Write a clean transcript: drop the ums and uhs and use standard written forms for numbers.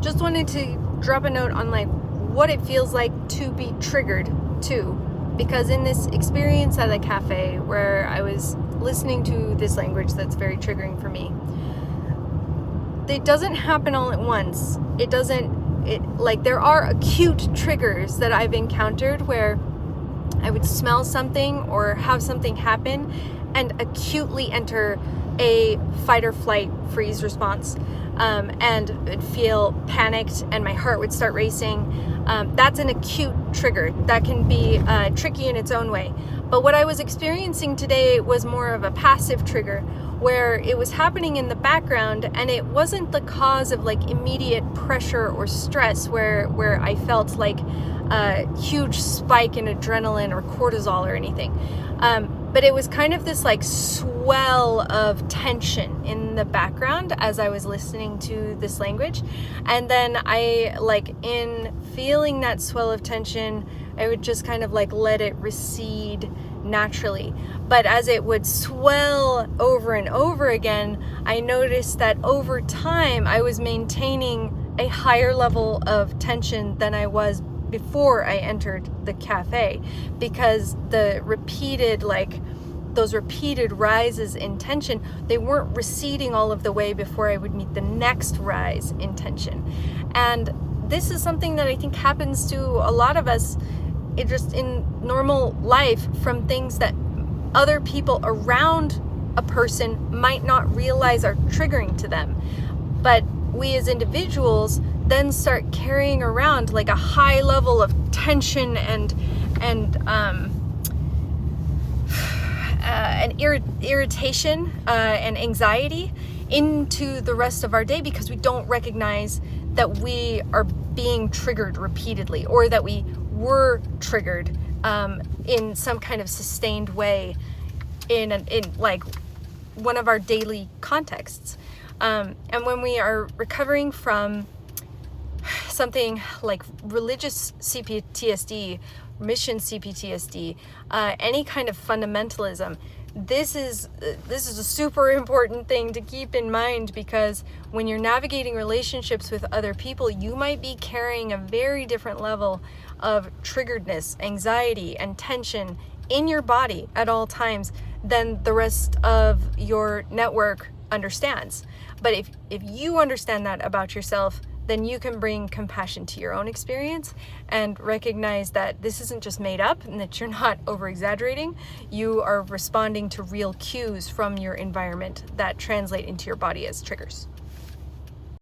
just wanted to drop a note on like what it feels like to be triggered too, because in this experience at a cafe where I was listening to this language that's very triggering for me, it doesn't happen all at once. There are acute triggers that I've encountered where I would smell something or have something happen and acutely enter a fight or flight freeze response, and I'd feel panicked and my heart would start racing. That's an acute trigger that can be tricky in its own way. But what I was experiencing today was more of a passive trigger, where it was happening in the background and it wasn't the cause of like immediate pressure or stress where I felt like a huge spike in adrenaline or cortisol or anything. But it was kind of this like swell of tension in the background as I was listening to this language. And then I, like, in feeling that swell of tension, I would just kind of like let it recede naturally. But as it would swell over and over again, I noticed that over time I was maintaining a higher level of tension than I was before I entered the cafe, because the those repeated rises in tension, they weren't receding all of the way before I would meet the next rise in tension. And this is something that I think happens to a lot of us just in normal life, from things that other people around a person might not realize are triggering to them. But we as individuals then start carrying around like a high level of tension and irritation and anxiety into the rest of our day, because we don't recognize that we are being triggered repeatedly, or that we were triggered in some kind of sustained way in like one of our daily contexts. And when we are recovering from something like religious CPTSD, mission CPTSD, any kind of fundamentalism, this is a super important thing to keep in mind, because when you're navigating relationships with other people, you might be carrying a very different level of triggeredness, anxiety, and tension in your body at all times than the rest of your network understands. But if you understand that about yourself, then you can bring compassion to your own experience and recognize that this isn't just made up and that you're not over-exaggerating. You are responding to real cues from your environment that translate into your body as triggers.